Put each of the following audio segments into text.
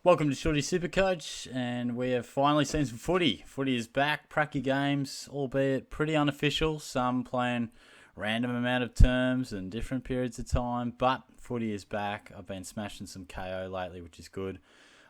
Welcome to Shorty SuperCoach, and we have finally seen some footy. Footy is back, pracky games, albeit pretty unofficial. Some playing random amount of terms and different periods of time, but footy is back. I've been smashing some KO lately, which is good.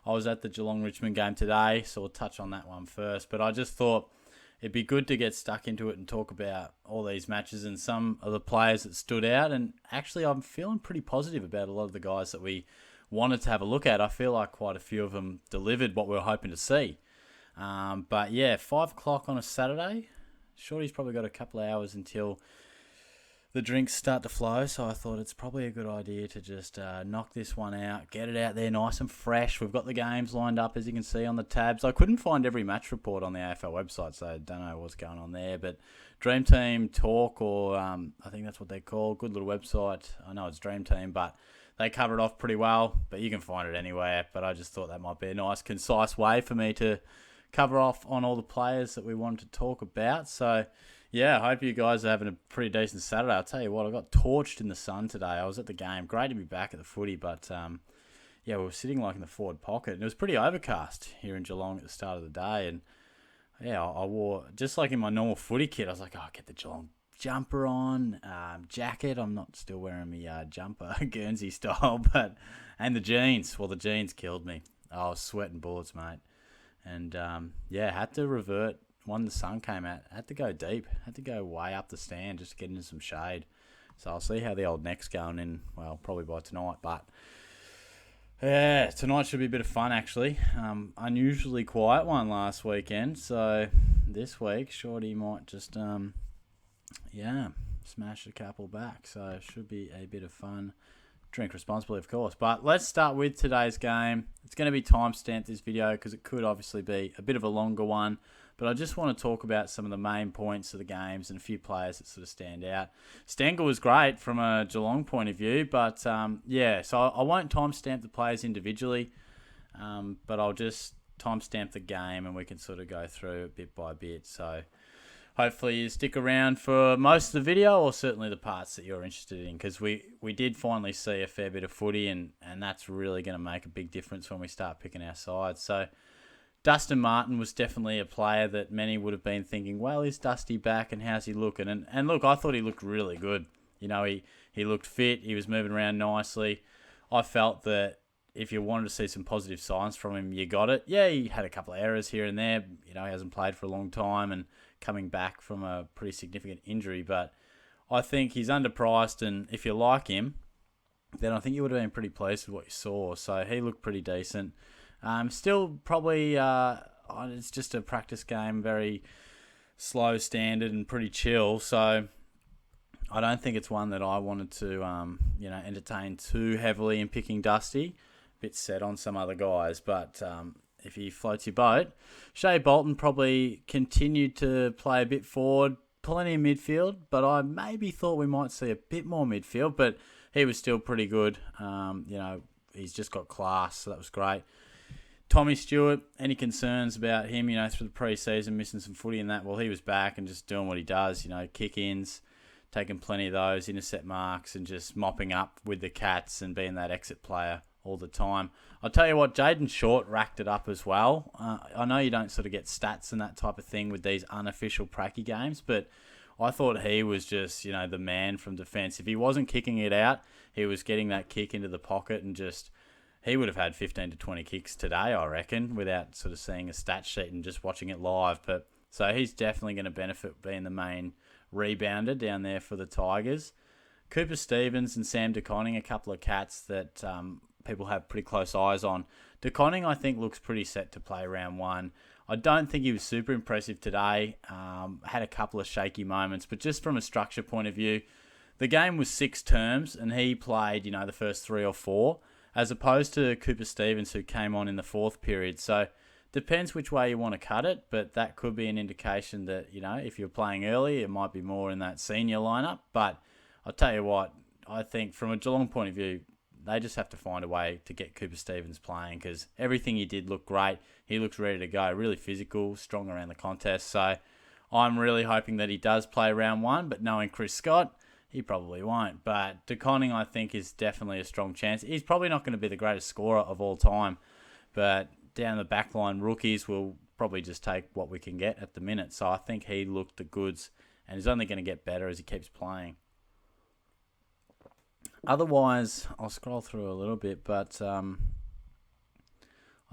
I was at the Geelong Richmond game today, so we'll touch on that one first. But I just thought it'd be good to get stuck into it and talk about all these matches and some of the players that stood out. And actually, I'm feeling pretty positive about a lot of the guys that we wanted to have a look at. I feel like quite a few of them delivered what we were hoping to see. But yeah, 5 o'clock on a Saturday. Shorty's probably got a couple of hours until the drinks start to flow, so I thought it's probably a good idea to just knock this one out, get it out there nice and fresh. We've got the games lined up, as you can see on the tabs. I couldn't find every match report on the AFL website, so I don't know what's going on there. But Dream Team Talk, or I think that's what they're called, good little website. I know it's Dream Team, but they cover it off pretty well, but you can find it anywhere. But I just thought that might be a nice, concise way for me to cover off on all the players that we wanted to talk about. So, yeah, I hope you guys are having a pretty decent Saturday. I'll tell you what, I got torched in the sun today. I was at the game. Great to be back at the footy, but yeah, we were sitting like in the forward pocket, and it was pretty overcast here in Geelong at the start of the day. And yeah, I wore, just like in my normal footy kit, I was like, oh, get the Geelong jumper on, jacket. I'm not still wearing my jumper, Guernsey style, and the jeans. Well, the jeans killed me. I was sweating bullets, mate. And yeah, had to revert when the sun came out. Had to go deep. Had to go way up the stand just to get into some shade. So I'll see how the old neck's going in, well, probably by tonight. But yeah, tonight should be a bit of fun, actually. Unusually quiet one last weekend. So this week, Shorty might just smash a couple back. So it should be a bit of fun. Drink responsibly, of course. But let's start with today's game. It's going to be time-stamped, this video, because it could obviously be a bit of a longer one. But I just want to talk about some of the main points of the games and a few players that sort of stand out. Stengel was great from a Geelong point of view, but yeah, so I won't time-stamp the players individually, but I'll just time-stamp the game and we can sort of go through it bit by bit. So hopefully you stick around for most of the video, or certainly the parts that you're interested in, because we did finally see a fair bit of footy, and that's really going to make a big difference when we start picking our sides. So Dustin Martin was definitely a player that many would have been thinking, well, is Dusty back and how's he looking? And look, I thought he looked really good. You know, he looked fit. He was moving around nicely. I felt that if you wanted to see some positive signs from him, you got it. Yeah, he had a couple of errors here and there. You know, he hasn't played for a long time and coming back from a pretty significant injury. But I think he's underpriced, and if you like him, then I think you would have been pretty pleased with what you saw. So he looked pretty decent. Still probably, it's just a practice game, very slow standard and pretty chill. So I don't think it's one that I wanted to, entertain too heavily in picking Dusty. A bit set on some other guys, but if he floats your boat, Shea Bolton probably continued to play a bit forward, plenty of midfield, but I maybe thought we might see a bit more midfield, but he was still pretty good. He's just got class, so that was great. Tommy Stewart, any concerns about him, through the pre-season, missing some footy and that? Well, he was back and just doing what he does, kick-ins, taking plenty of those, intercept marks, and just mopping up with the Cats and being that exit player all the time. I'll tell you what, Jaden Short racked it up as well. I know you don't sort of get stats and that type of thing with these unofficial pracky games, but I thought he was just, the man from defence. If he wasn't kicking it out, he was getting that kick into the pocket and just... He would have had 15 to 20 kicks today, I reckon, without sort of seeing a stat sheet and just watching it live. But so he's definitely going to benefit being the main rebounder down there for the Tigers. Cooper Stevens and Sam DeConning, a couple of Cats that people have pretty close eyes on. DeConning, I think, looks pretty set to play round one. I don't think he was super impressive today. Had a couple of shaky moments, but just from a structure point of view, the game was 6 terms and he played, the first 3 or 4. As opposed to Cooper Stevens, who came on in the 4th period. So, depends which way you want to cut it, but that could be an indication that, if you're playing early, it might be more in that senior lineup. But I'll tell you what, I think from a Geelong point of view, they just have to find a way to get Cooper Stevens playing, because everything he did looked great. He looks ready to go, really physical, strong around the contest. So, I'm really hoping that he does play round one, but knowing Chris Scott, he probably won't. But DeConning, I think, is definitely a strong chance. He's probably not going to be the greatest scorer of all time, But down the back line, rookies will probably just take what we can get at the minute. So I think he looked the goods and is only going to get better as he keeps playing. Otherwise, I'll scroll through a little bit, but I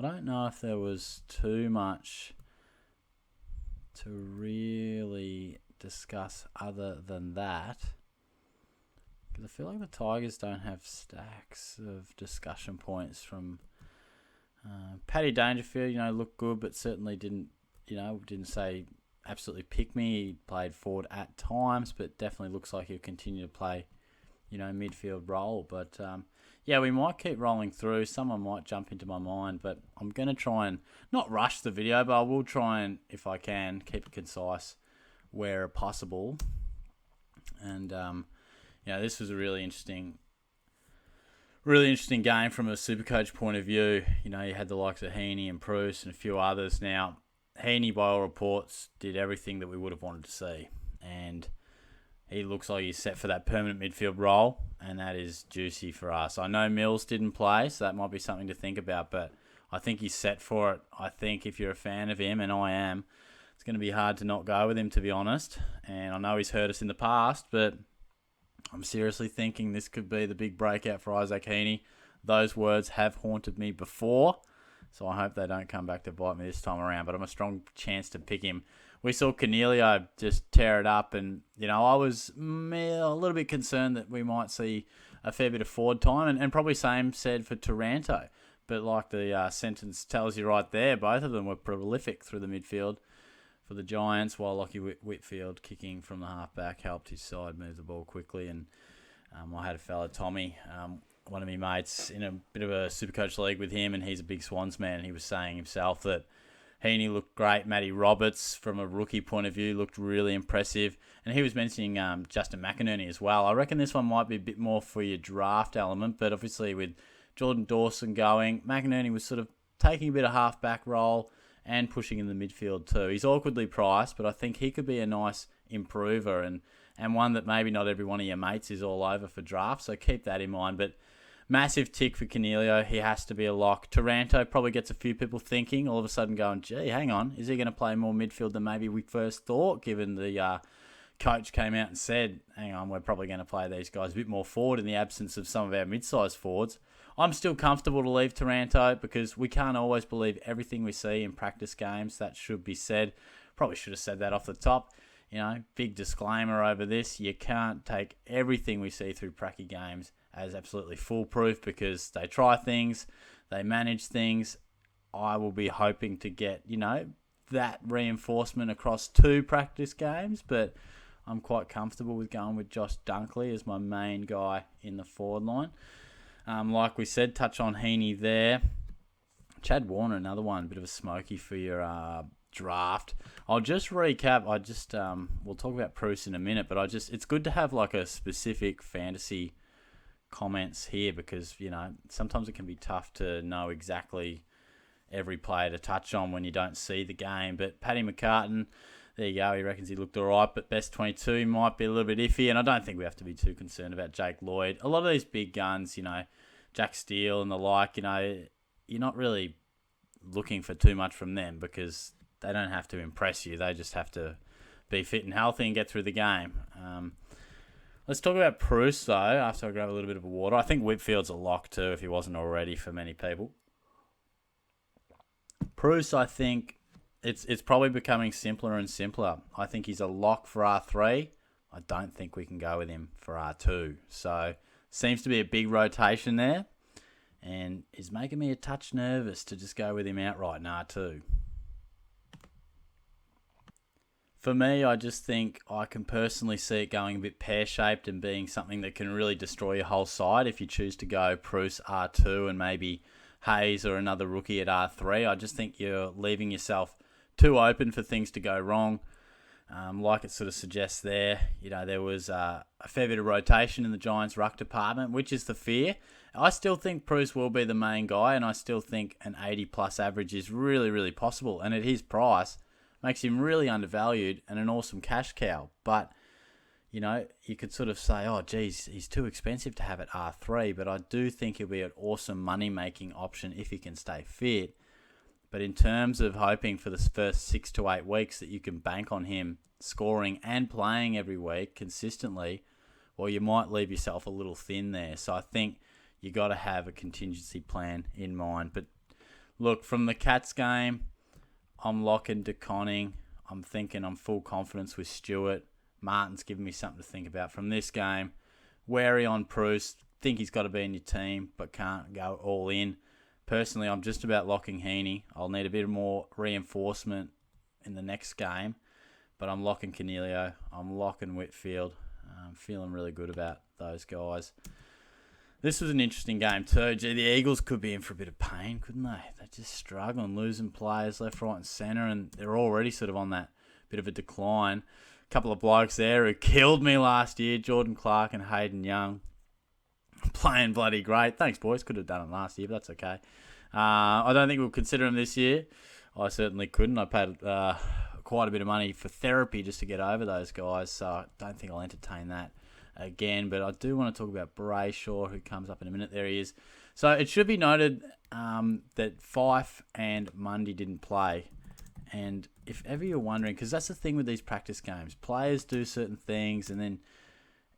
don't know if there was too much to really discuss other than that. Because I feel like the Tigers don't have stacks of discussion points from Paddy Dangerfield. Looked good, but certainly didn't say absolutely pick me. He played forward at times, but definitely looks like he'll continue to play midfield role. But we might keep rolling through. Someone might jump into my mind, but I'm going to try and not rush the video, but I will try and, if I can, keep it concise where possible. And this was a really interesting game from a SuperCoach point of view. You had the likes of Heaney and Bruce and a few others. Now, Heaney, by all reports, did everything that we would have wanted to see, and he looks like he's set for that permanent midfield role, and that is juicy for us. I know Mills didn't play, so that might be something to think about, but I think he's set for it. I think if you're a fan of him, and I am, it's going to be hard to not go with him, to be honest. And I know he's hurt us in the past, but I'm seriously thinking this could be the big breakout for Isaac Heaney. Those words have haunted me before, so I hope they don't come back to bite me this time around, but I'm a strong chance to pick him. We saw Cornelio just tear it up, and I was a little bit concerned that we might see a fair bit of forward time, and probably same said for Taranto. But like the sentence tells you right there, both of them were prolific through the midfield for the Giants, while Lockie Whitfield kicking from the halfback helped his side move the ball quickly. And I had a fellow, Tommy, one of my mates, in a bit of a SuperCoach league with him, and he's a big Swans man. He was saying himself that Heaney looked great. Matty Roberts, from a rookie point of view, looked really impressive. And he was mentioning Justin McInerney as well. I reckon this one might be a bit more for your draft element, but obviously with Jordan Dawson going, McInerney was sort of taking a bit of half-back role and pushing in the midfield too. He's awkwardly priced, but I think he could be a nice improver and one that maybe not every one of your mates is all over for draft, so keep that in mind. But massive tick for Cornelio. He has to be a lock. Taranto probably gets a few people thinking, all of a sudden going, gee, hang on, is he going to play more midfield than maybe we first thought, given the coach came out and said, hang on, we're probably going to play these guys a bit more forward in the absence of some of our mid-sized forwards. I'm still comfortable to leave Taranto because we can't always believe everything we see in practice games. That should be said. Probably should have said that off the top. Big disclaimer over this. You can't take everything we see through pracky games as absolutely foolproof because they try things, they manage things. I will be hoping to get, that reinforcement across 2 practice games, but I'm quite comfortable with going with Josh Dunkley as my main guy in the forward line. Like we said, touch on Heaney there. Chad Warner, another one, a bit of a smoky for your draft. I'll just recap. We'll talk about Bruce in a minute, but it's good to have like a specific fantasy comments here because, sometimes it can be tough to know exactly every player to touch on when you don't see the game. But Paddy McCartan, there you go. He reckons he looked all right, but best 22 might be a little bit iffy, and I don't think we have to be too concerned about Jake Lloyd. A lot of these big guns, Jack Steele and the like, you're not really looking for too much from them because they don't have to impress you. They just have to be fit and healthy and get through the game. Let's talk about Bruce, though, after I grab a little bit of water. I think Whitfield's a lock, too, if he wasn't already for many people. Bruce, I think it's probably becoming simpler and simpler. I think he's a lock for R3. I don't think we can go with him for R2. So, seems to be a big rotation there. And is making me a touch nervous to just go with him outright in R2. For me, I just think I can personally see it going a bit pear-shaped and being something that can really destroy your whole side if you choose to go Bruce R2 and maybe Hayes or another rookie at R3. I just think you're leaving yourself too open for things to go wrong. Like it sort of suggests there, there was a fair bit of rotation in the Giants' ruck department, which is the fear. I still think Bruce will be the main guy, and I still think an 80-plus average is really, really possible. And at his price, makes him really undervalued and an awesome cash cow. But, you could sort of say, oh, geez, he's too expensive to have at R3, but I do think he'll be an awesome money-making option if he can stay fit. But in terms of hoping for the first 6 to 8 weeks that you can bank on him scoring and playing every week consistently, well, you might leave yourself a little thin there. So I think you got to have a contingency plan in mind. But look, from the Cats game, I'm locking De Conning. I'm thinking I'm full confidence with Stewart. Martin's given me something to think about from this game. Wary on Proust. Think he's got to be in your team, but can't go all in. Personally, I'm just about locking Heaney. I'll need a bit more reinforcement in the next game, but I'm locking Cornelio. I'm locking Whitfield. I'm feeling really good about those guys. This was an interesting game too. Gee, the Eagles could be in for a bit of pain, couldn't they? They're just struggling, losing players left, right and centre, and they're already sort of on that bit of a decline. A couple of blokes there who killed me last year, Jordan Clark and Hayden Young. Playing bloody great. Thanks, boys. Could have done it last year, but that's okay. I don't think we'll consider them this year. I certainly couldn't. I paid quite a bit of money for therapy just to get over those guys, so I don't think I'll entertain that again. But I do want to talk about Brayshaw, who comes up in a minute. There he is. So it should be noted that Fife and Mundy didn't play. And if ever you're wondering, because that's the thing with these practice games, players do certain things and then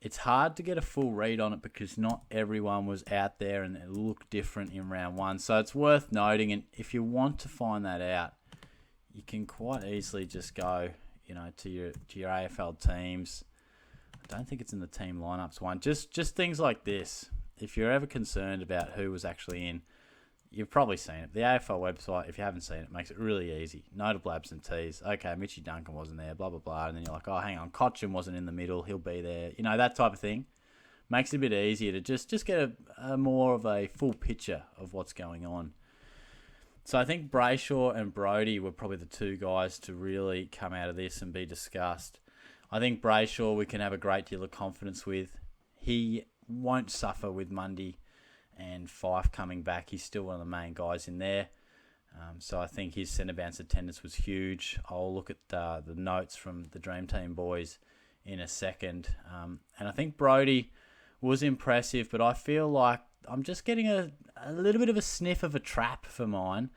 it's hard to get a full read on it because not everyone was out there and it looked different in round one. So it's worth noting, and if you want to find that out, you can quite easily just go, to your AFL teams. I don't think it's in the team lineups one. Just things like this. If you're ever concerned about who was actually in, you've probably seen it. The AFL website, if you haven't seen it, makes it really easy. Notable absentees. Okay, Mitchie Duncan wasn't there, blah, blah, blah. And then you're like, oh, hang on, Cotchin wasn't in the middle. He'll be there. That type of thing. Makes it a bit easier to just get a more of a full picture of what's going on. So I think Brayshaw and Brodie were probably the two guys to really come out of this and be discussed. I think Brayshaw we can have a great deal of confidence with. He won't suffer with Mundy and Fife coming back. He's still one of the main guys in there. So I think his centre bounce attendance was huge. I'll look at the notes from the Dream Team boys in a second. And I think Brodie was impressive, but I feel like I'm just getting a little bit of a sniff of a trap for mine.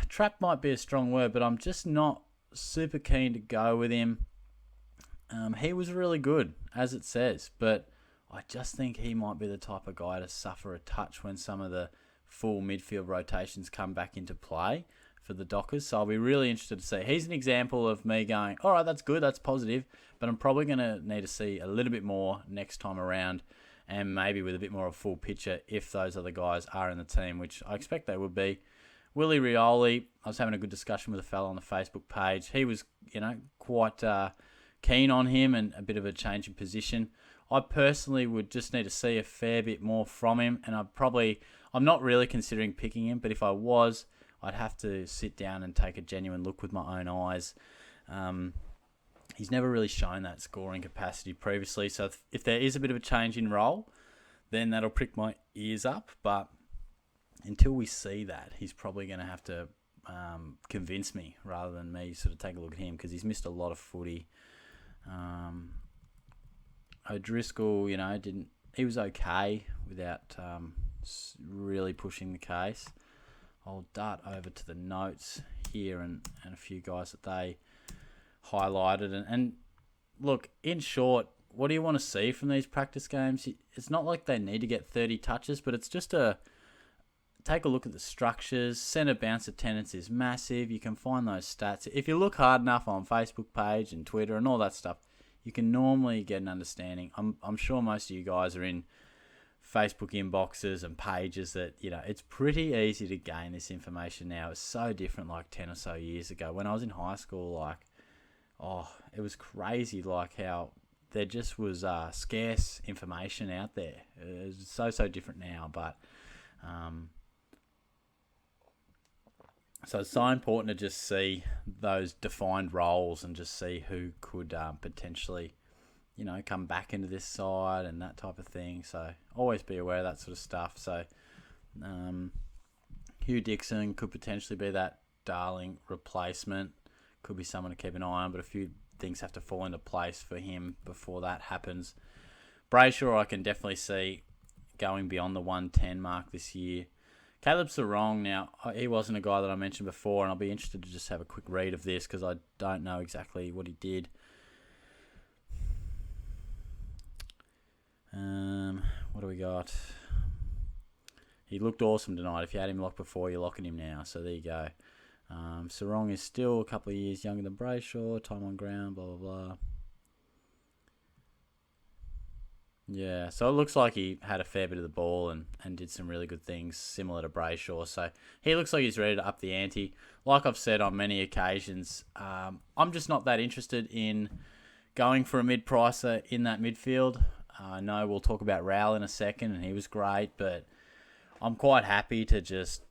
Trap might be a strong word, but I'm just not super keen to go with him. He was really good, as it says, but I just think he might be the type of guy to suffer a touch when some of the full midfield rotations come back into play for the Dockers. So I'll be really interested to see. He's an example of me going, all right, that's good, that's positive, but I'm probably going to need to see a little bit more next time around and maybe with a bit more of a full picture if those other guys are in the team, which I expect they would be. Willie Rioli, I was having a good discussion with a fellow on the Facebook page. He was, quite keen on him and a bit of a change in position. I personally would just need to see a fair bit more from him, and I'm not really considering picking him, but if I was, I'd have to sit down and take a genuine look with my own eyes. He's never really shown that scoring capacity previously, so if there is a bit of a change in role, then that'll prick my ears up, but until we see that, he's probably going to have to convince me rather than me sort of take a look at him because he's missed a lot of footy. O'Driscoll, he was okay without really pushing the case. I'll dart over to the notes here and a few guys that they highlighted. And look, in short, what do you want to see from these practice games? It's not like they need to get 30 touches, but it's just take a look at the structures. Centre bounce attendance is massive. You can find those stats. If you look hard enough on Facebook page and Twitter and all that stuff, you can normally get an understanding. I'm sure most of you guys are in Facebook inboxes and pages that, it's pretty easy to gain this information now. It's so different like 10 or so years ago. When I was in high school, it was crazy how there just was scarce information out there. It's so different now, but so it's so important to just see those defined roles and just see who could potentially, come back into this side and that type of thing. So always be aware of that sort of stuff. So Hugh Dixon could potentially be that darling replacement. Could be someone to keep an eye on, but a few things have to fall into place for him before that happens. Brayshaw, I can definitely see going beyond the 110 mark this year. Caleb Sarong, now, he wasn't a guy that I mentioned before, and I'll be interested to just have a quick read of this because I don't know exactly what he did. What do we got? He looked awesome tonight. If you had him locked before, you're locking him now. So there you go. Sarong is still a couple of years younger than Brayshaw. Time on ground, blah, blah, blah. Yeah, so it looks like he had a fair bit of the ball and did some really good things similar to Brayshaw. So he looks like he's ready to up the ante. Like I've said on many occasions, I'm just not that interested in going for a mid-pricer in that midfield. I know we'll talk about Rowell in a second, and he was great, but I'm quite happy to just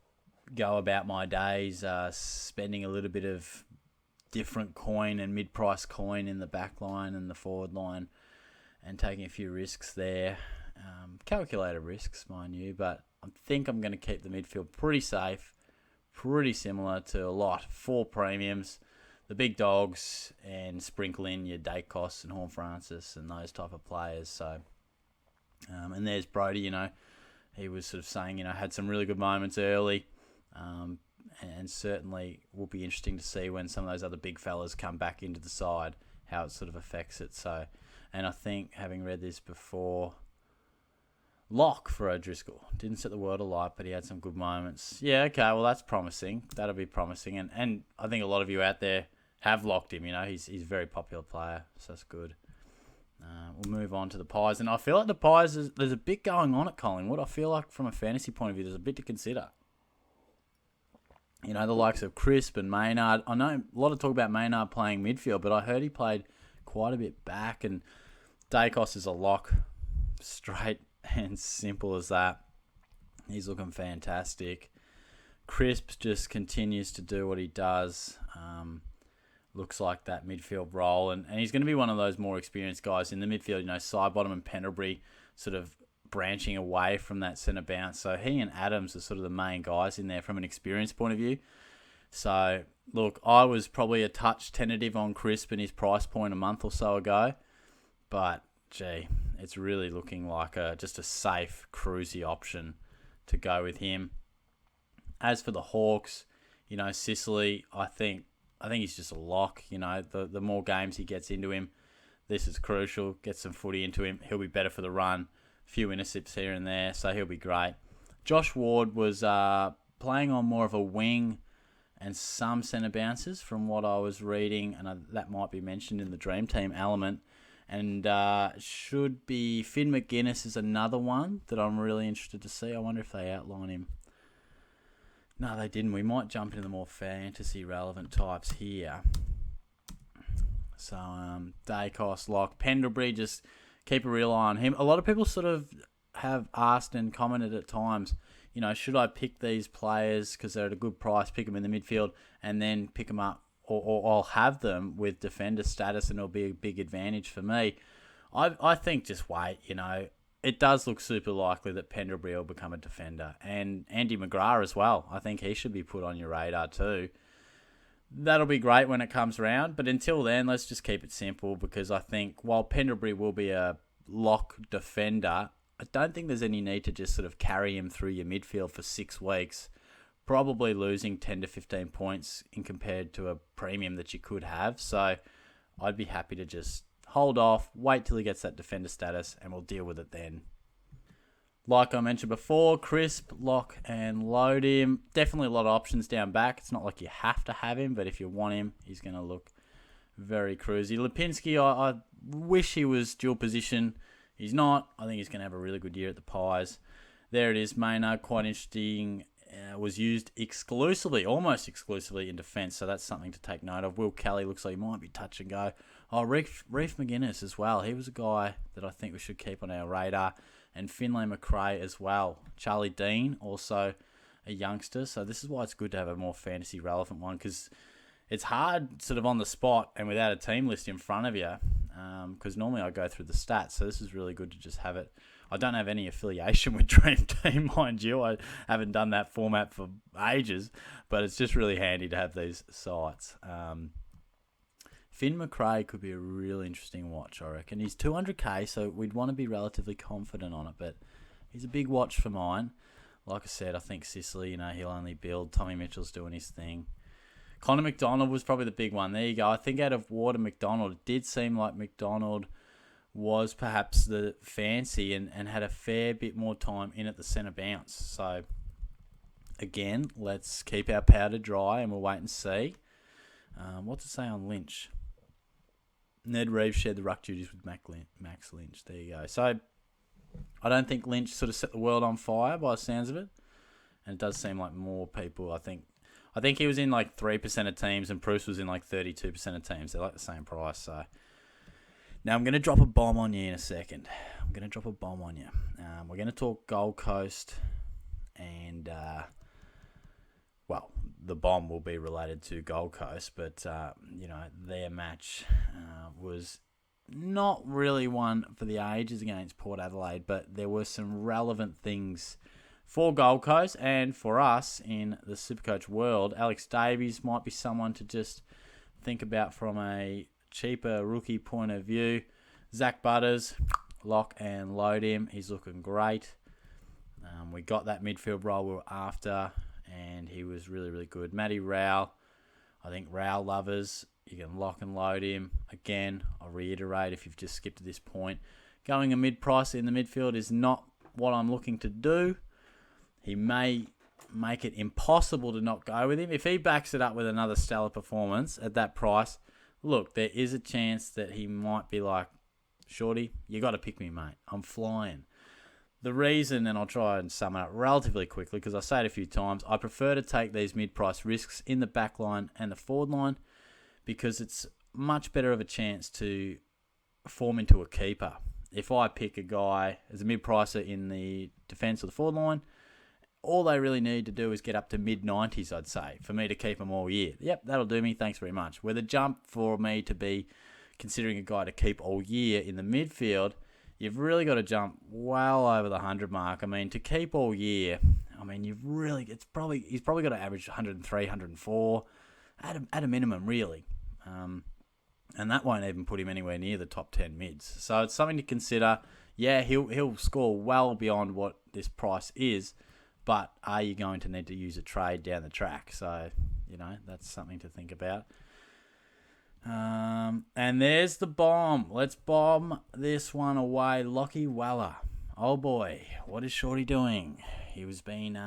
go about my days spending a little bit of different coin and mid-price coin in the back line and the forward line and taking a few risks there. Calculated risks, mind you, but I think I'm going to keep the midfield pretty safe, pretty similar to a lot. 4 premiums, the big dogs, and sprinkle in your Dacos and Horn Francis and those type of players. So, and there's Brody, he was sort of saying, had some really good moments early, and certainly will be interesting to see when some of those other big fellas come back into the side, how it sort of affects it. So, and I think, having read this before, lock for O'Driscoll. Didn't set the world alight, but he had some good moments. Yeah, okay, well, that's promising. That'll be promising. And I think a lot of you out there have locked him. He's a very popular player, so that's good. We'll move on to the Pies. And I feel like the Pies, there's a bit going on at Collingwood. I feel like from a fantasy point of view, there's a bit to consider. The likes of Crisp and Maynard. I know a lot of talk about Maynard playing midfield, but I heard he played quite a bit back. And Dacos is a lock, straight and simple as that. He's looking fantastic. Crisp just continues to do what he does. Looks like that midfield role. And he's going to be one of those more experienced guys in the midfield. Sidebottom and Pendlebury sort of branching away from that centre bounce. So he and Adams are sort of the main guys in there from an experience point of view. So, look, I was probably a touch tentative on Crisp and his price point a month or so ago. But, gee, it's really looking like just a safe, cruisy option to go with him. As for the Hawks, Sicily, I think he's just a lock. The more games he gets into him, this is crucial. Get some footy into him. He'll be better for the run. A few intercepts here and there, so he'll be great. Josh Ward was playing on more of a wing and some centre bounces from what I was reading, and that might be mentioned in the Dream Team element. And should be Finn McGuinness is another one that I'm really interested to see. I wonder if they outline him. No, they didn't. We might jump into the more fantasy relevant types here. So, Dacos, lock. Pendlebury, just keep a real eye on him. A lot of people sort of have asked and commented at times, should I pick these players because they're at a good price, pick them in the midfield, and then pick them up, or I'll have them with defender status and it'll be a big advantage for me. I think just wait, It does look super likely that Pendlebury will become a defender. And Andy McGrath as well. I think he should be put on your radar too. That'll be great when it comes around. But until then, let's just keep it simple because I think while Pendlebury will be a lock defender, I don't think there's any need to just sort of carry him through your midfield for 6 weeks. Probably losing 10 to 15 points in compared to a premium that you could have. So I'd be happy to just hold off, wait till he gets that defender status, and we'll deal with it then. Like I mentioned before, Crisp, lock and load him. Definitely a lot of options down back. It's not like you have to have him, but if you want him, he's going to look very cruisy. Lipinski, I wish he was dual position. He's not. I think he's going to have a really good year at the Pies. There it is, Maynard, quite interesting. Was used exclusively, almost exclusively in defence, so that's something to take note of. Will Kelly looks like he might be touch and go. Oh, Reef McGuinness as well. He was a guy that I think we should keep on our radar. And Finlay McRae as well. Charlie Dean, also a youngster. So this is why it's good to have a more fantasy relevant one because it's hard sort of on the spot and without a team list in front of you because normally I go through the stats. So this is really good to just have it. I don't have any affiliation with Dream Team, mind you. I haven't done that format for ages, but it's just really handy to have these sites. Finn McRae could be a really interesting watch, I reckon. He's 200k, so we'd want to be relatively confident on it, but he's a big watch for mine. Like I said, I think Sicily, he'll only build. Tommy Mitchell's doing his thing. Connor McDonald was probably the big one. There you go. I think out of Ward and McDonald, it did seem like McDonald was perhaps the fancy and had a fair bit more time in at the centre bounce. So, again, let's keep our powder dry and we'll wait and see. What's it say on Lynch? Ned Reeves shared the ruck duties with Max Lynch. There you go. So, I don't think Lynch sort of set the world on fire by the sounds of it. And it does seem like more people, I think he was in like 3% of teams and Bruce was in like 32% of teams. They're like the same price. So now I'm going to drop a bomb on you in a second. We're going to talk Gold Coast and, the bomb will be related to Gold Coast, but, their match was not really one for the ages against Port Adelaide, but there were some relevant things for Gold Coast and for us in the SuperCoach world. Alex Davies might be someone to just think about from a cheaper rookie point of view. Zach Butters, lock and load him. He's looking great. We got that midfield role we were after, and he was really, really good. Matty Rowell, I think Rowell lovers, you can lock and load him. Again, I'll reiterate if you've just skipped to this point, going a mid-price in the midfield is not what I'm looking to do. He may make it impossible to not go with him. If he backs it up with another stellar performance at that price, look, there is a chance that he might be like, Shorty, you got to pick me, mate. I'm flying. The reason, and I'll try and sum it up relatively quickly because I say it a few times, I prefer to take these mid-price risks in the back line and the forward line because it's much better of a chance to form into a keeper. If I pick a guy as a mid-pricer in the defence or the forward line, all they really need to do is get up to mid-90s, I'd say, for me to keep them all year. Yep, that'll do me. Thanks very much. Where the jump for me to be considering a guy to keep all year in the midfield, you've really got to jump well over the 100 mark. I mean, to keep all year, he's probably got to average 103, 104 at a minimum, really. And that won't even put him anywhere near the top 10 mids. So it's something to consider. Yeah, he'll score well beyond what this price is, but are you going to need to use a trade down the track? So, that's something to think about. And there's the bomb. Let's bomb this one away. Lockie Weller. Oh boy, what is Shorty doing? He was been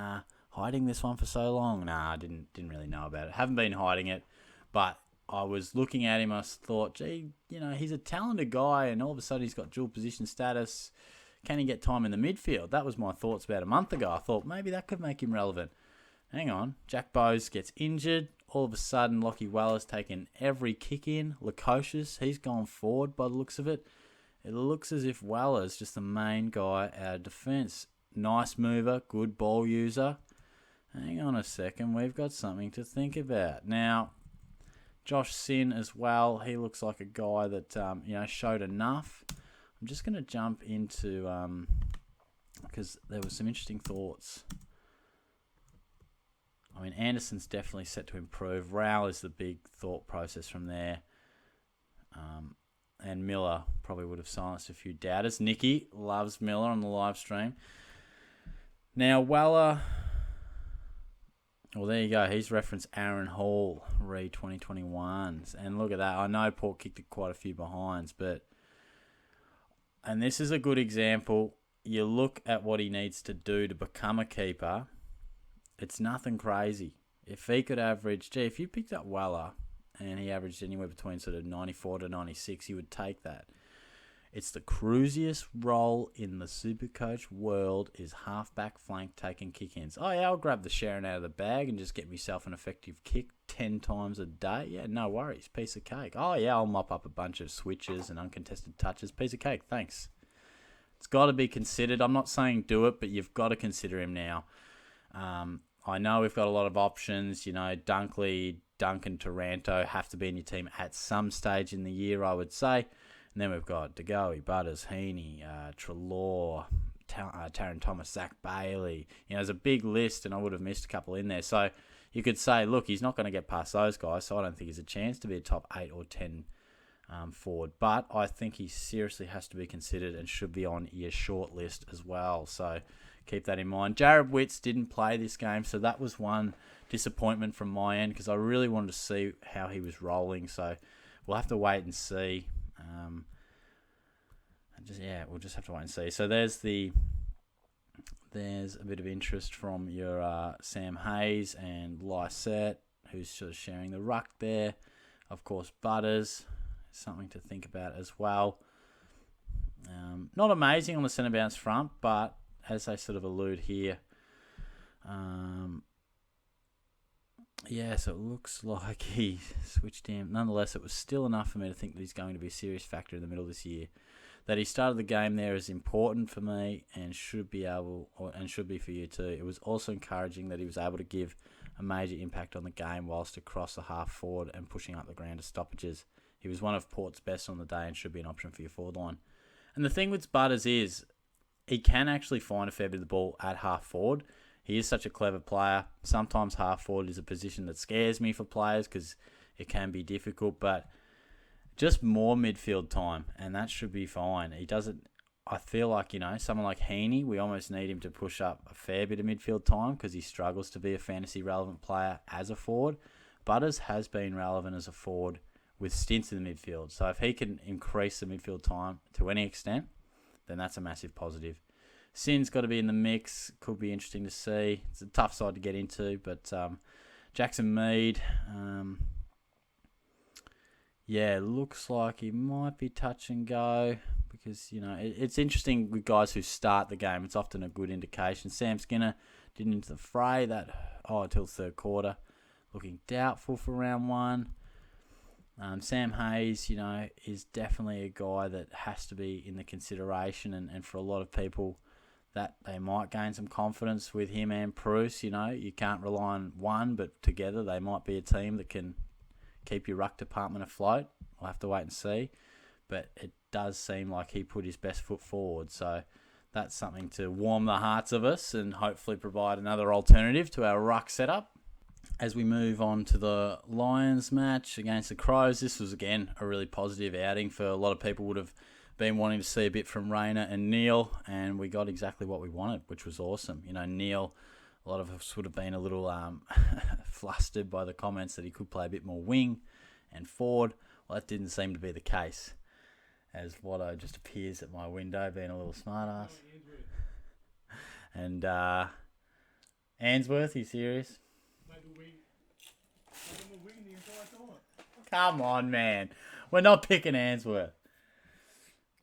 hiding this one for so long. Nah, I didn't really know about it. Haven't been hiding it, but I was looking at him. I thought, gee, he's a talented guy, and all of a sudden he's got dual position status. Can he get time in the midfield? That was my thoughts about a month ago. I thought maybe that could make him relevant. Hang on, Jack Bowes gets injured. All of a sudden, Lockie Weller's taken every kick in. Lukosius, he's gone forward by the looks of it. It looks as if Weller's just the main guy out of defence. Nice mover, good ball user. Hang on a second, we've got something to think about. Now, Josh Sin as well, he looks like a guy that showed enough. I'm just going to jump into, because there were some interesting thoughts. Anderson's definitely set to improve. Rowell is the big thought process from there. And Miller probably would have silenced a few doubters. Nicky loves Miller on the live stream. Now, Weller... Well, there you go. He's referenced Aaron Hall, re-2021s. And look at that. I know Port kicked quite a few behinds, but... And this is a good example. You look at what he needs to do to become a keeper... It's nothing crazy. If he could average... if you picked up Weller and he averaged anywhere between sort of 94 to 96, you would take that. It's the cruisiest role in the SuperCoach world is halfback flank taking kick-ins. Oh, yeah, I'll grab the Sharon out of the bag and just get myself an effective kick 10 times a day. Yeah, no worries. Piece of cake. Oh, yeah, I'll mop up a bunch of switches and uncontested touches. Piece of cake. Thanks. It's got to be considered. I'm not saying do it, but you've got to consider him now. I know we've got a lot of options. Dunkley, Duncan, Taranto have to be in your team at some stage in the year, I would say. And then we've got DeGoey, Butters, Heaney, Treloar, Taron Thomas, Zach Bailey. There's a big list, and I would have missed a couple in there. So you could say, look, he's not going to get past those guys, so I don't think he's a chance to be a top 8 or 10 forward. But I think he seriously has to be considered and should be on your short list as well. So keep that in mind. Jared Witts didn't play this game, so that was one disappointment from my end because I really wanted to see how he was rolling. So we'll have to wait and see. We'll just have to wait and see. So there's a bit of interest from your Sam Hayes and Lysette, who's sort of sharing the ruck there. Of course, Butters, something to think about as well. Not amazing on the centre bounce front, but as they sort of allude here, so it looks like he switched him. Nonetheless, it was still enough for me to think that he's going to be a serious factor in the middle of this year. That he started the game there is important for me and should be for you too. It was also encouraging that he was able to give a major impact on the game whilst across the half forward and pushing up the ground to stoppages. He was one of Port's best on the day and should be an option for your forward line. And the thing with Butters is he can actually find a fair bit of the ball at half forward. He is such a clever player. Sometimes half forward is a position that scares me for players because it can be difficult, but just more midfield time, and that should be fine. He doesn't. I feel like, someone like Heaney, we almost need him to push up a fair bit of midfield time because he struggles to be a fantasy relevant player as a forward. Butters has been relevant as a forward with stints in the midfield. So if he can increase the midfield time to any extent, then that's a massive positive. Sin's got to be in the mix. Could be interesting to see. It's a tough side to get into, but Jackson Mead, looks like he might be touch and go because, it's interesting with guys who start the game. It's often a good indication. Sam Skinner didn't enter the fray until third quarter. Looking doubtful for round one. Sam Hayes, is definitely a guy that has to be in the consideration, and for a lot of people that they might gain some confidence with him and Bruce. You can't rely on one, but together they might be a team that can keep your ruck department afloat. We'll have to wait and see. But it does seem like he put his best foot forward. So that's something to warm the hearts of us and hopefully provide another alternative to our ruck setup. As we move on to the Lions match against the Crows, this was, again, a really positive outing for a lot of people. Would have been wanting to see a bit from Rayner and Neil, and we got exactly what we wanted, which was awesome. Neil, a lot of us would have been a little flustered by the comments that he could play a bit more wing and forward. Well, that didn't seem to be the case, as Watto just appears at my window being a little smartass. And Ainsworth, are you serious? Come on, man. We're not picking Ainsworth.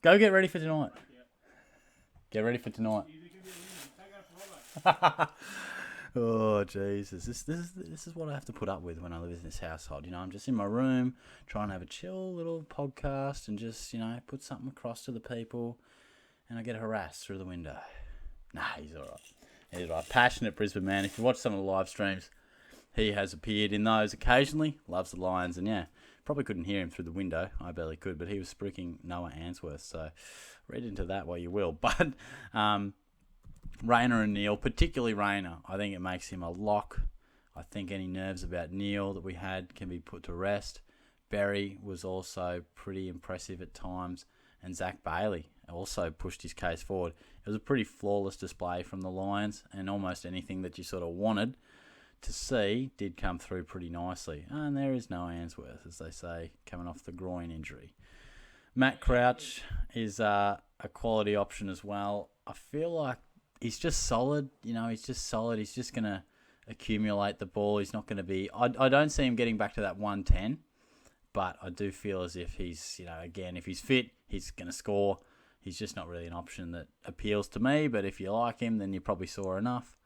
Go get ready for tonight. Get ready for tonight. Oh, Jesus. This is what I have to put up with when I live in this household. I'm just in my room trying to have a chill little podcast and just, put something across to the people, and I get harassed through the window. Nah, he's all right. He's all right. Passionate Brisbane man. If you watch some of the live streams, he has appeared in those occasionally. Loves the Lions, and probably couldn't hear him through the window. I barely could, but he was spruiking Noah Ainsworth, so read into that what you will. But Rayner and Neil, particularly Rayner, I think it makes him a lock. I think any nerves about Neil that we had can be put to rest. Berry was also pretty impressive at times, and Zach Bailey also pushed his case forward. It was a pretty flawless display from the Lions, and almost anything that you sort of wanted to see did come through pretty nicely. And there is no Ainsworth, as they say, coming off the groin injury. Matt Crouch is a quality option as well. I feel like he's just solid. He's just solid. He's just going to accumulate the ball. He's not going to be... I don't see him getting back to that 110, but I do feel as if he's, again, if he's fit, he's going to score. He's just not really an option that appeals to me, but if you like him, then you probably saw enough.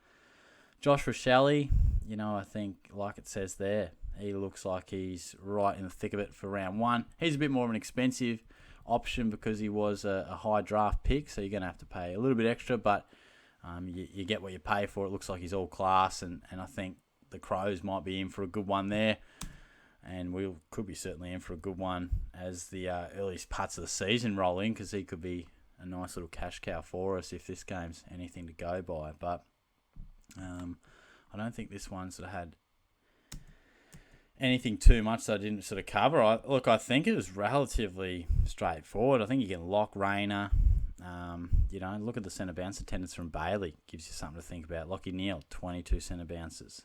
Josh Rochelle, I think, like it says there, he looks like he's right in the thick of it for round one. He's a bit more of an expensive option because he was a high draft pick, so you're going to have to pay a little bit extra, but you get what you pay for. It looks like he's all class, and I think the Crows might be in for a good one there, and we could be certainly in for a good one as the earliest parts of the season roll in, because he could be a nice little cash cow for us if this game's anything to go by. But I don't think this one sort of had anything too much that I didn't sort of cover. I think it was relatively straightforward. I think you can lock Rayner. Look at the centre bounce attendance from Bailey. Gives you something to think about. Lockie Neal, 22 centre bounces.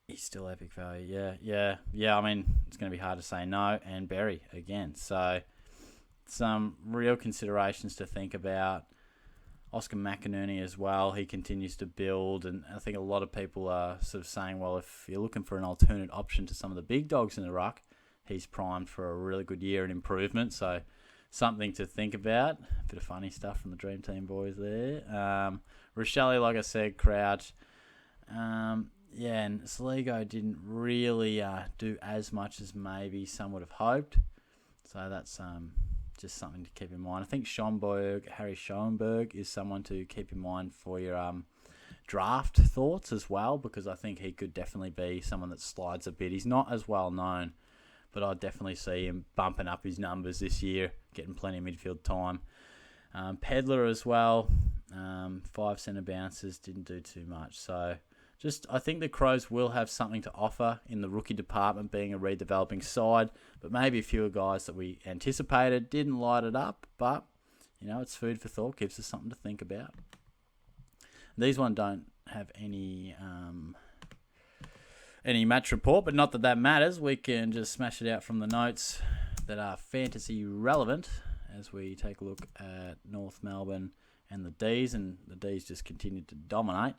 He's still epic value. Yeah. I mean, it's going to be hard to say no. And Berry again. So some real considerations to think about. Oscar McInerney as well. He continues to build, and I think a lot of people are sort of saying, well, if you're looking for an alternate option to some of the big dogs in the ruck, he's primed for a really good year and improvement. So something to think about. A bit of funny stuff from the Dream Team boys there. Rochelle, like I said, Crouch. And Sligo didn't really do as much as maybe some would have hoped. So that's just something to keep in mind. I think Harry Schoenberg is someone to keep in mind for your draft thoughts as well, because I think he could definitely be someone that slides a bit. He's not as well known, but I definitely see him bumping up his numbers this year, getting plenty of midfield time. Pedler as well, 5 centre bounces, didn't do too much. So I think the Crows will have something to offer in the rookie department, being a redeveloping side, but maybe a fewer guys that we anticipated didn't light it up, but, it's food for thought, gives us something to think about. These ones don't have any match report, but not that matters. We can just smash it out from the notes that are fantasy relevant as we take a look at North Melbourne and the D's, and the D's just continued to dominate.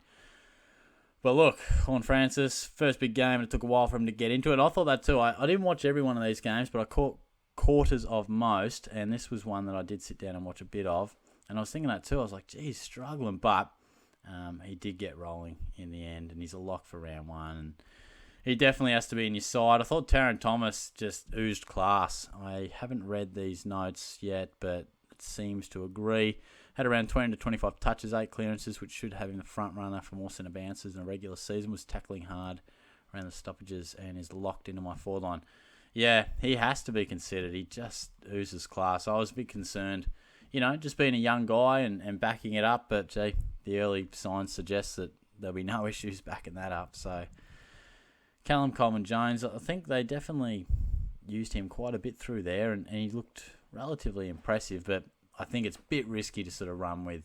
But look, Horn Francis, first big game, and it took a while for him to get into it. I thought that too. I didn't watch every one of these games, but I caught quarters of most, and this was one that I did sit down and watch a bit of. And I was thinking that too. I was like, geez, struggling, but he did get rolling in the end, and he's a lock for round one. And he definitely has to be in your side. I thought Taron Thomas just oozed class. I haven't read these notes yet, but it seems to agree. Had around 20 to 25 touches, 8 clearances, which should have him the front runner for more centre bounces in a regular season. Was tackling hard around the stoppages and is locked into my forward line. Yeah, he has to be considered. He just oozes class. I was a bit concerned, just being a young guy and backing it up, but the early signs suggest that there'll be no issues backing that up. So Callum Coleman-Jones, I think they definitely used him quite a bit through there, and he looked relatively impressive, but I think it's a bit risky to sort of run with,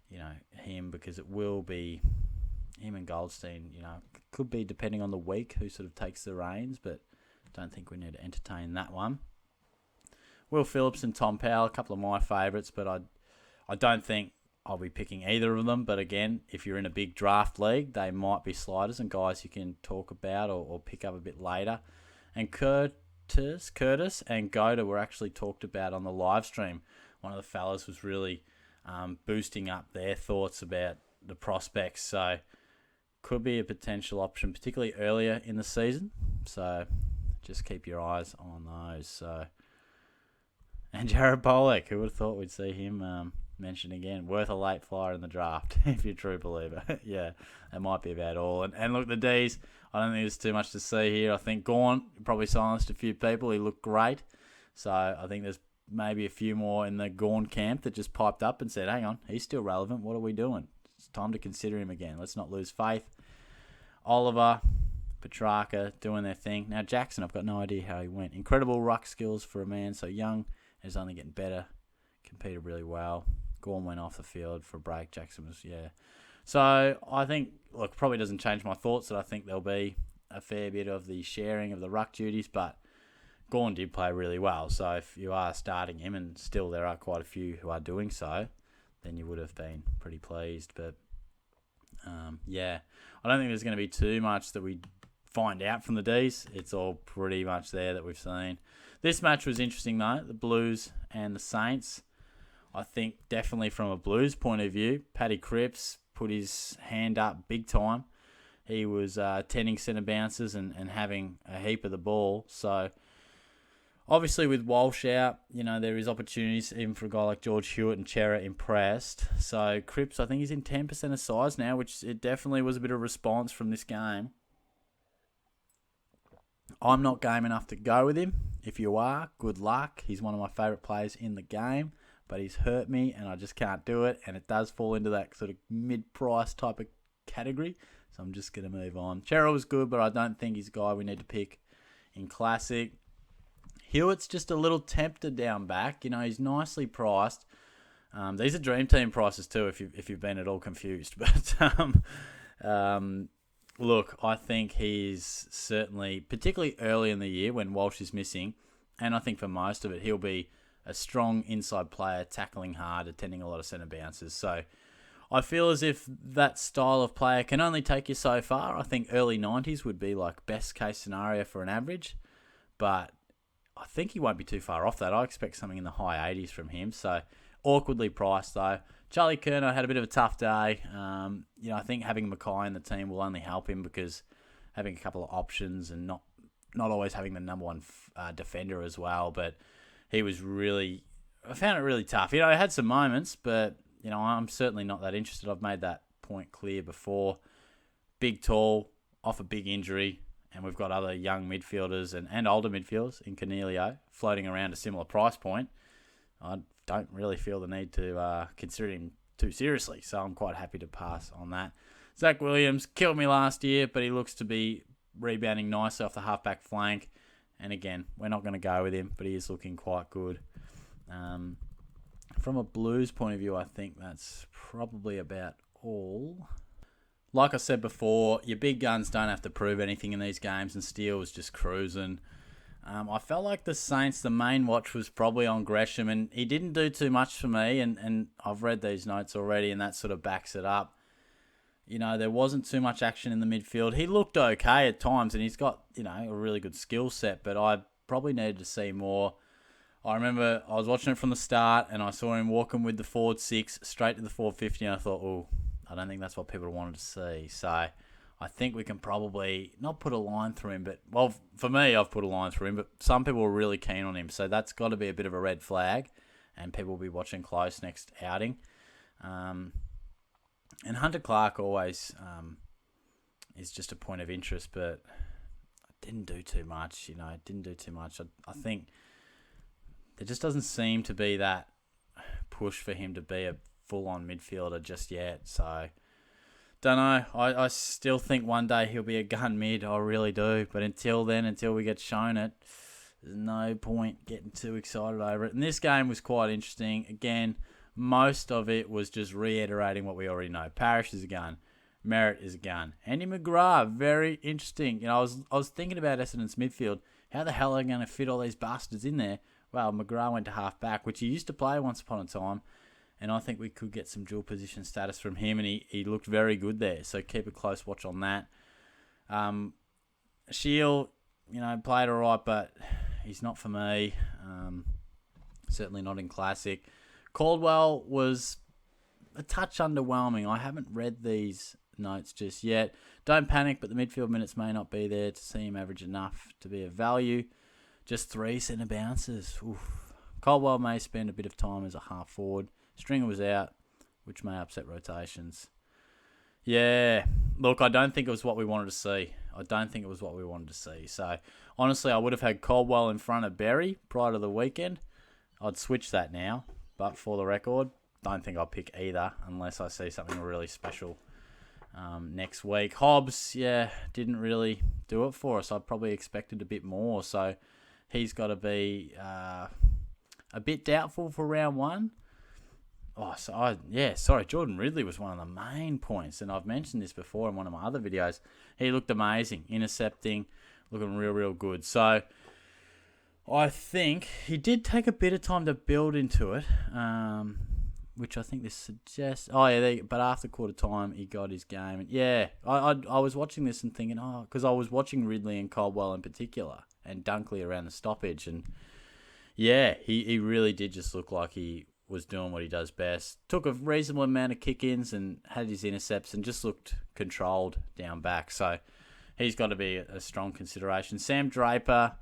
him, because it will be him and Goldstein. It could be depending on the week who sort of takes the reins, but I don't think we need to entertain that one. Will Phillips and Tom Powell, a couple of my favourites, but I don't think I'll be picking either of them. But again, if you're in a big draft league, they might be sliders and guys you can talk about or pick up a bit later. And Curtis and Goda were actually talked about on the live stream. One of the fellas was really boosting up their thoughts about the prospects. So could be a potential option, particularly earlier in the season. So just keep your eyes on those. So, and Jared Bolek, who would have thought we'd see him mentioned again? Worth a late flyer in the draft, if you're a true believer. Yeah, that might be about all. And look, the D's, I don't think there's too much to see here. I think Gawn probably silenced a few people. He looked great. So I think there's maybe a few more in the Gawn camp that just piped up and said, hang on, he's still relevant. What are we doing? It's time to consider him again. Let's not lose faith. Oliver, Petrarca doing their thing. Now Jackson, I've got no idea how he went. Incredible ruck skills for a man so young. He's only getting better. Competed really well. Gawn went off the field for a break. Jackson was, So I think, look, probably doesn't change my thoughts that I think there'll be a fair bit of the sharing of the ruck duties, but Gawn did play really well, so if you are starting him, and still there are quite a few who are doing so, then you would have been pretty pleased. But, I don't think there's going to be too much that we find out from the Ds. It's all pretty much there that we've seen. This match was interesting, though, the Blues and the Saints. I think definitely from a Blues point of view, Paddy Cripps put his hand up big time. He was tending centre bounces and having a heap of the ball, so obviously, with Walsh out, there is opportunities, even for a guy like George Hewitt and Chera impressed. So, Cripps, I think he's in 10% of size now, which it definitely was a bit of a response from this game. I'm not game enough to go with him. If you are, good luck. He's one of my favourite players in the game, but he's hurt me, and I just can't do it. And it does fall into that sort of mid-price type of category. So I'm just going to move on. Cheryl was good, but I don't think he's a guy we need to pick in Classic. Hewitt's just a little tempted down back. He's nicely priced. These are Dream Team prices too, if you've been at all confused. But look, I think he's certainly, particularly early in the year when Walsh is missing, and I think for most of it, he'll be a strong inside player, tackling hard, attending a lot of centre bounces. So I feel as if that style of player can only take you so far. I think early 90s would be like best case scenario for an average, but I think he won't be too far off that. I expect something in the high 80s from him. So awkwardly priced though. Charlie Kerner had a bit of a tough day. I think having Mackay in the team will only help him because having a couple of options and not always having the number one defender as well. But he was I found it really tough. He had some moments, but I'm certainly not that interested. I've made that point clear before. Big, tall, off a big injury, and we've got other young midfielders and older midfielders in Cornelio floating around a similar price point. I don't really feel the need to consider him too seriously, so I'm quite happy to pass on that. Zach Williams killed me last year, but he looks to be rebounding nicely off the halfback flank. And again, we're not going to go with him, but he is looking quite good. From a Blues point of view, I think that's probably about all. Like I said before, your big guns don't have to prove anything in these games, and Steele was just cruising. I felt like the Saints, the main watch was probably on Gresham, and he didn't do too much for me, and I've read these notes already, and that sort of backs it up. There wasn't too much action in the midfield. He looked okay at times, and he's got, a really good skill set, but I probably needed to see more. I remember I was watching it from the start, and I saw him walking with the forward 6 straight to the 450, and I thought, I don't think that's what people wanted to see. So I think we can probably not put a line through him, but, well, for me, I've put a line through him, but some people are really keen on him, so that's got to be a bit of a red flag, and people will be watching close next outing. And Hunter Clark always is just a point of interest, but I didn't do too much. I think there just doesn't seem to be that push for him to be a full-on midfielder just yet. So, don't know. I still think one day he'll be a gun mid. I really do. But until then, until we get shown it, there's no point getting too excited over it. And this game was quite interesting. Again, most of it was just reiterating what we already know. Parrish is a gun. Merritt is a gun. Andy McGrath, very interesting. I was thinking about Essendon's midfield. How the hell are they going to fit all these bastards in there? Well, McGrath went to half back, which he used to play once upon a time. And I think we could get some dual position status from him, and he looked very good there. So keep a close watch on that. Shield, played all right, but he's not for me. Certainly not in Classic. Caldwell was a touch underwhelming. I haven't read these notes just yet. Don't panic, but the midfield minutes may not be there to see him average enough to be of value. Just 3 centre bounces. Oof. Caldwell may spend a bit of time as a half forward. Stringer was out, which may upset rotations. Yeah, look, I don't think it was what we wanted to see. So, honestly, I would have had Caldwell in front of Berry prior to the weekend. I'd switch that now. But for the record, don't think I'll pick either unless I see something really special next week. Hobbs, didn't really do it for us. I probably expected a bit more. So he's got to be a bit doubtful for round 1. Jordan Ridley was one of the main points. And I've mentioned this before in one of my other videos. He looked amazing, intercepting, looking real, real good. So I think he did take a bit of time to build into it, which I think this suggests. But after quarter time, he got his game. And I was watching this and thinking, because I was watching Ridley and Caldwell in particular, and Dunkley around the stoppage, and he really did just look like he was doing what he does best. Took a reasonable amount of kick-ins and had his intercepts, and just looked controlled down back. So he's got to be a strong consideration. Sam Draper.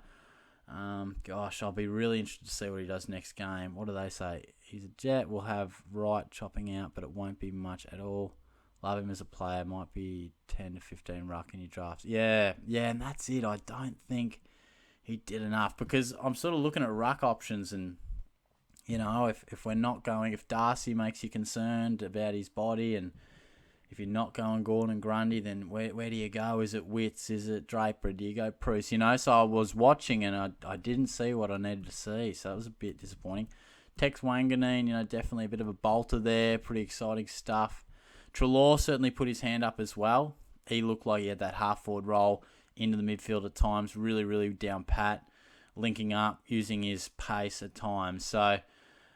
I'll be really interested to see what he does next game. What do they say? He's a jet. We'll have Wright chopping out, but it won't be much at all. Love him as a player. Might be 10 to 15 ruck in your drafts. Yeah, and that's it. I don't think he did enough because I'm sort of looking at ruck options and, if we're not going, if Darcy makes you concerned about his body and if you're not going Gordon Grundy, then where do you go? Is it Witts? Is it Draper? Do you go Bruce? So I was watching and I didn't see what I needed to see, so it was a bit disappointing. Tex Wanganeen, definitely a bit of a bolter there. Pretty exciting stuff. Treloar certainly put his hand up as well. He looked like he had that half-forward role into the midfield at times. Really, really down pat, linking up, using his pace at times. So,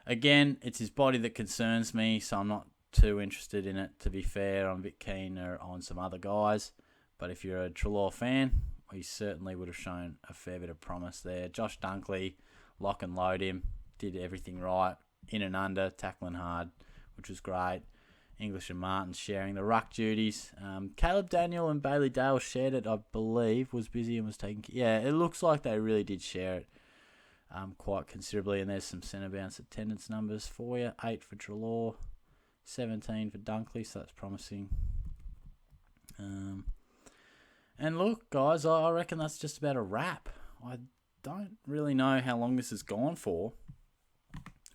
again, it's his body that concerns me, so I'm not too interested in it, to be fair. I'm a bit keener on some other guys. But if you're a Treloar fan, he certainly would have shown a fair bit of promise there. Josh Dunkley, lock and load him. Did everything right, in and under, tackling hard, which was great. English and Martin sharing the ruck duties. Caleb Daniel and Bailey Dale shared it, I believe, was busy and was taking... Yeah, it looks like they really did share it quite considerably. And there's some centre bounce attendance numbers for you. 8 for Treloar, 17 for Dunkley, so that's promising. And look, guys, I reckon that's just about a wrap. I don't really know how long this has gone for.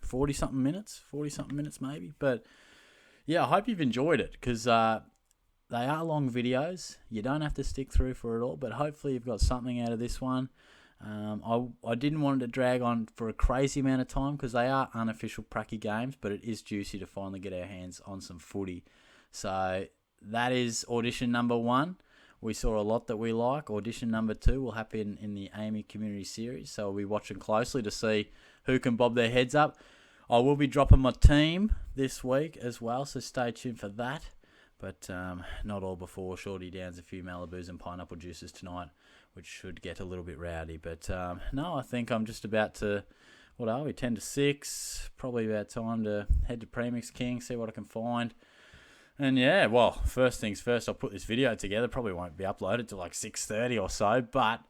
40-something minutes maybe. But yeah, I hope you've enjoyed it, because they are long videos. You don't have to stick through for it all, but hopefully you've got something out of this one. I didn't want it to drag on for a crazy amount of time, because they are unofficial pracky games, but it is juicy to finally get our hands on some footy. So that is audition number 1. We saw a lot that we like. Audition number 2 will happen in the Amy Community Series, so we'll be watching closely to see who can bob their heads up. I will be dropping my team this week as well, so stay tuned for that. But not all before Shorty downs a few Malibus and pineapple juices tonight, which should get a little bit rowdy. But no, I think I'm just about to, what are we, 10 to 6? Probably about time to head to Premix King, see what I can find. And yeah, well, first things first, I'll put this video together. Probably won't be uploaded till like 6:30 or so, but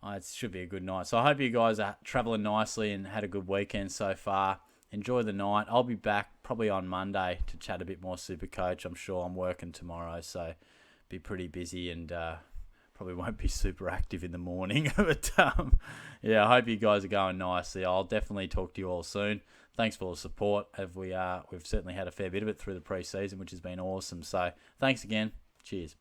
it should be a good night. So I hope you guys are travelling nicely and had a good weekend so far. Enjoy the night. I'll be back probably on Monday to chat a bit more SuperCoach. I'm sure I'm working tomorrow, so be pretty busy and probably won't be super active in the morning. But yeah, I hope you guys are going nicely. I'll definitely talk to you all soon. Thanks for all the support. We've certainly had a fair bit of it through the pre-season, which has been awesome. So thanks again. Cheers.